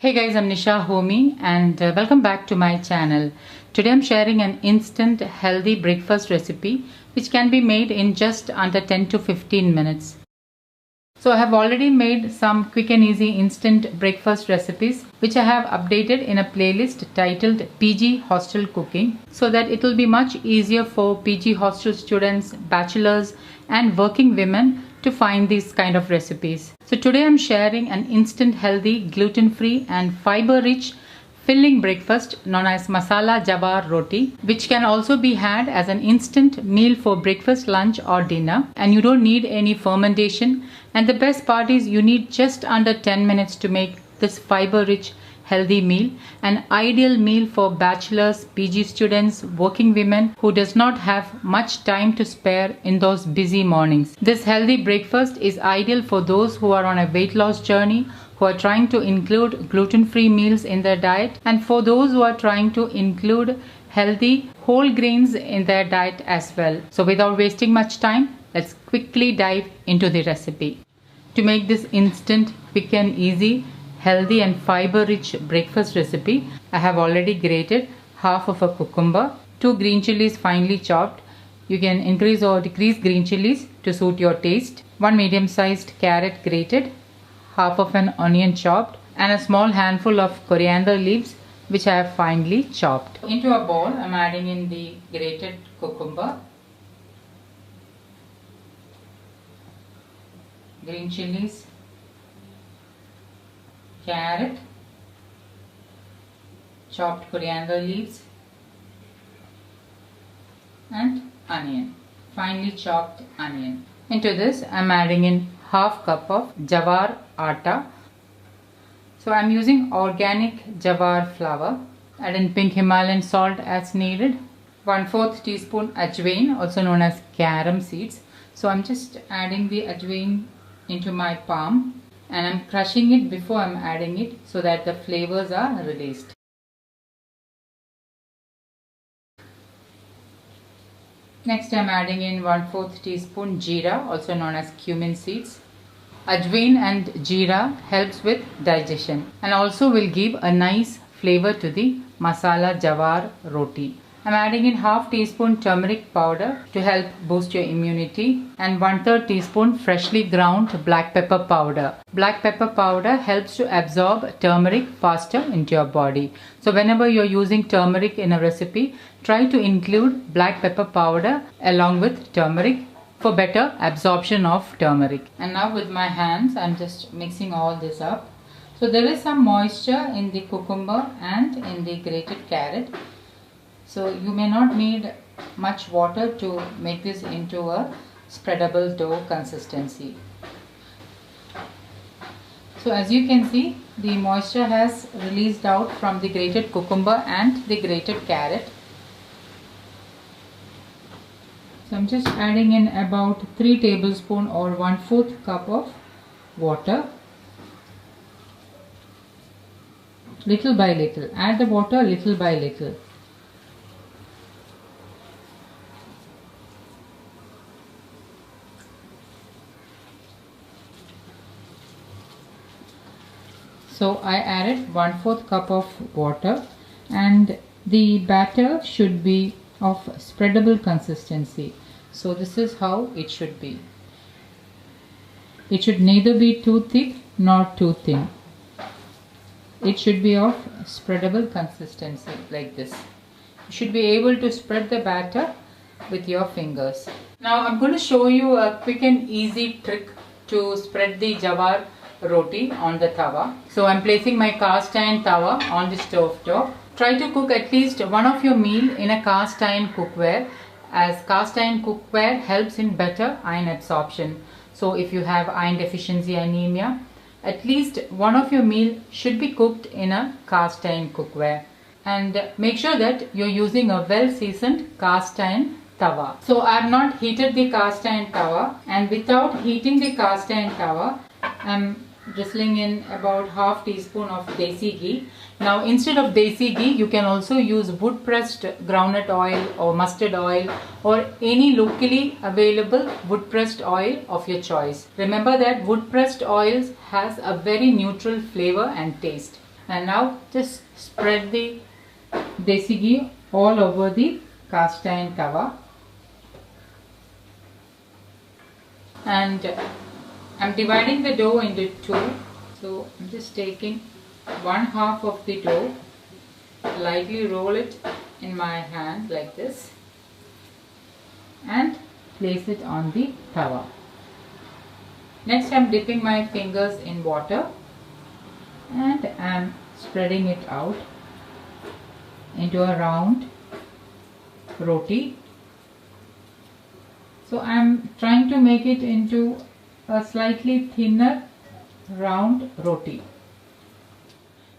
Hey guys, I'm Nisha Homi and welcome back to my channel. Today I'm sharing an instant healthy breakfast recipe which can be made in just under 10 to 15 minutes. So I have already made some quick and easy instant breakfast recipes which I have updated in a playlist titled PG Hostel Cooking so that it will be much easier for PG hostel students, bachelors and working women to find these kind of recipes. So today I'm sharing an instant healthy, gluten-free and fiber-rich filling breakfast known as masala jawar roti, which can also be had as an instant meal for breakfast, lunch or dinner, and you don't need any fermentation. And the best part is you need just under 10 minutes to make this fiber-rich healthy meal, an ideal meal for bachelors, PG students, working women who does not have much time to spare in those busy mornings. This healthy breakfast is ideal for those who are on a weight loss journey, who are trying to include gluten-free meals in their diet, and for those who are trying to include healthy whole grains in their diet as well. So without wasting much time, let's quickly dive into the recipe. To make this instant, quick and easy, healthy and fiber-rich breakfast recipe, I have already grated half of a cucumber, 2 green chilies finely chopped. You can increase or decrease green chilies to suit your taste. 1 medium-sized carrot grated, half of an onion chopped, and a small handful of coriander leaves which I have finely chopped. Into a bowl, I am adding in the grated cucumber, green chilies, carrot, chopped coriander leaves and onion, finely chopped onion. Into this I am adding in half cup of jawar atta. So I am using organic jawar flour. Add in pink Himalayan salt as needed. 1/4 teaspoon ajwain, also known as carom seeds. So I am just adding the ajwain into my palm and I am crushing it before I am adding it so that the flavors are released. Next I am adding in 1/4 teaspoon jeera, also known as cumin seeds. Ajwain and jeera helps with digestion and also will give a nice flavor to the masala jawar roti. I am adding in half teaspoon turmeric powder to help boost your immunity and 1/3 teaspoon freshly ground black pepper powder. Black pepper powder helps to absorb turmeric faster into your body. So whenever you're using turmeric in a recipe, try to include black pepper powder along with turmeric for better absorption of turmeric. And now with my hands, I'm just mixing all this up. So there is some moisture in the cucumber and in the grated carrot. So you may not need much water to make this into a spreadable dough consistency. So as you can see, the moisture has released out from the grated cucumber and the grated carrot. So I'm just adding in about 3 tablespoons or 1/4 cup of water. Little by little. Add the water little by little. So I added 1/4 cup of water and the batter should be of spreadable consistency. So this is how it should be. It should neither be too thick nor too thin. It should be of spreadable consistency like this. You should be able to spread the batter with your fingers. Now I'm going to show you a quick and easy trick to spread the jawar roti on the tawa. So I'm placing my cast iron tawa on the stove top. Try to cook at least one of your meal in a cast iron cookware, as cast iron cookware helps in better iron absorption. So if you have iron deficiency anemia, at least one of your meal should be cooked in a cast iron cookware, and make sure that you're using a well seasoned cast iron tawa. So I have not heated the cast iron tawa, and without heating the cast iron tawa, I'm drizzling in about half teaspoon of desi ghee. Now instead of desi ghee, you can also use wood pressed groundnut oil or mustard oil or any locally available wood pressed oil of your choice. Remember that wood pressed oils has a very neutral flavor and taste. And now just spread the desi ghee all over the cast iron tawa. And I'm dividing the dough into two. So I'm just taking 1/2 of the dough, lightly roll it in my hand like this and place it on the tawa. Next I'm dipping my fingers in water and I'm spreading it out into a round roti. So I'm trying to make it into a slightly thinner round roti.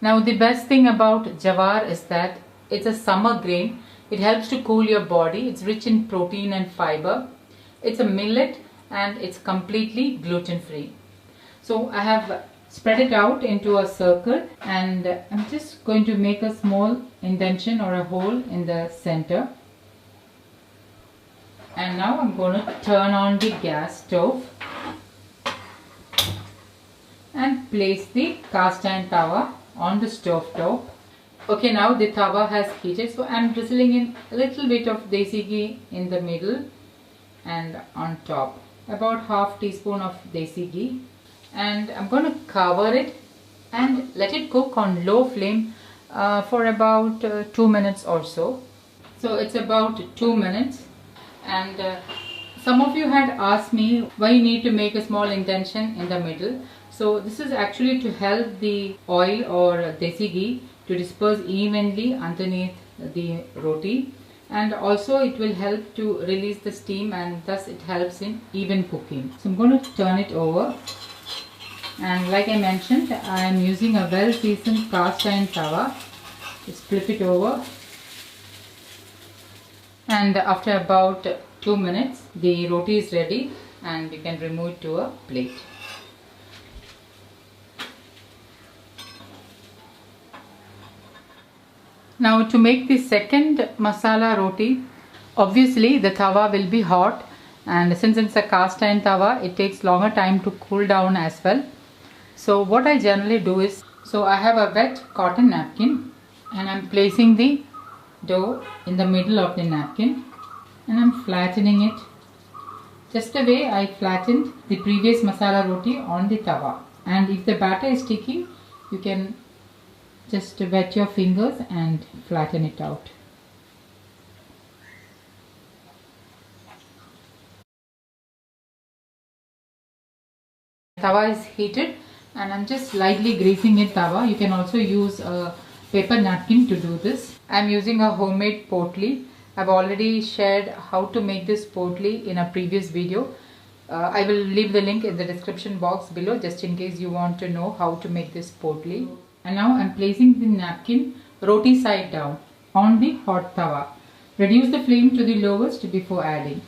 Now the best thing about jawar is that it's a summer grain. It helps to cool your body. It's rich in protein and fiber. It's a millet and it's completely gluten free. So I have spread it out into a circle and I'm just going to make a small indentation or a hole in the center. And now I'm going to turn on the gas stove and place the cast iron tawa on the stove top. Okay, now the tawa has heated, so I'm drizzling in a little bit of desi ghee in the middle and on top, about 1/2 teaspoon of desi ghee, and I'm going to cover it and let it cook on low flame for about 2 minutes or so. So it's about 2 minutes, and some of you had asked me why you need to make a small indentation in the middle. So this is actually to help the oil or desi ghee to disperse evenly underneath the roti, and also it will help to release the steam and thus it helps in even cooking. So I'm going to turn it over, and like I mentioned, I am using a well seasoned cast iron tawa. Just flip it over, and after about 2 minutes the roti is ready and you can remove it to a plate. Now to make the second masala roti, obviously the tawa will be hot, and since it's a cast iron tawa, it takes longer time to cool down as well. So what I generally do is, so I have a wet cotton napkin and I'm placing the dough in the middle of the napkin and I'm flattening it just the way I flattened the previous masala roti on the tawa. And if the batter is sticky, you can just wet your fingers and flatten it out. Tawa is heated and I'm just lightly greasing it tawa. You can also use a paper napkin to do this. I'm using a homemade potli. I've already shared how to make this potli in a previous video. I will leave the link in the description box below just in case you want to know how to make this potli. And now I'm placing the napkin roti side down on the hot tawa. Reduce the flame to the lowest before adding.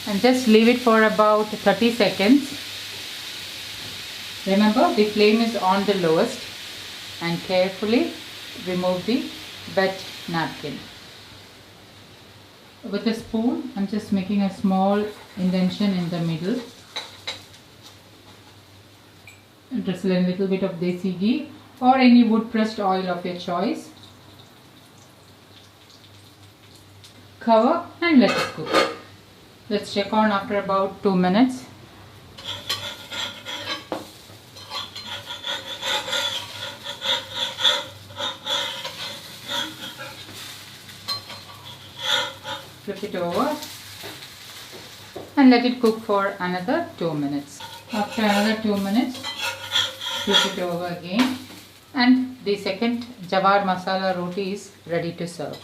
And just leave it for about 30 seconds. Remember, the flame is on the lowest, and carefully remove the wet napkin. With a spoon, I'm just making a small indentation in the middle. Drizzle a little bit of desi ghee or any wood pressed oil of your choice. Cover and let it cook. Let's check on after about 2 minutes. Flip it over and let it cook for another 2 minutes. After another 2 minutes, flip it over again, and the second jawar masala roti is ready to serve.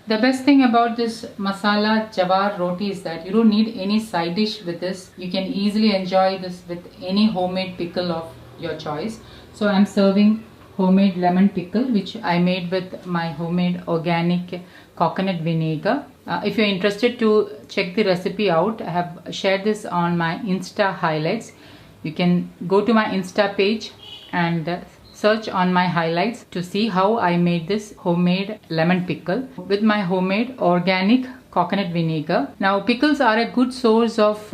The best thing about this masala jawar roti is that you don't need any side dish with this. You can easily enjoy this with any homemade pickle of your choice. So I'm serving homemade lemon pickle which I made with my homemade organic coconut vinegar. If you're interested to check the recipe out, I have shared this on my Insta highlights. You can go to my Insta page and search on my highlights to see how I made this homemade lemon pickle with my homemade organic coconut vinegar. Now pickles are a good source of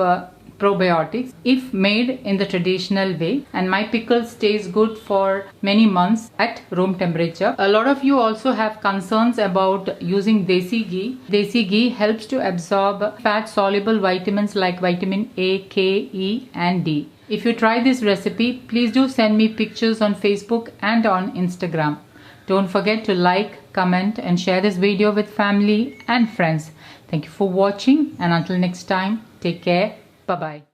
probiotics if made in the traditional way, and my pickle stays good for many months at room temperature. A lot of you also have concerns about using desi ghee. Desi ghee helps to absorb fat soluble vitamins like vitamin A, K, E and D. If you try this recipe, please do send me pictures on Facebook and on Instagram. Don't forget to like, comment and share this video with family and friends. Thank you for watching, and until next time, take care. Bye-bye.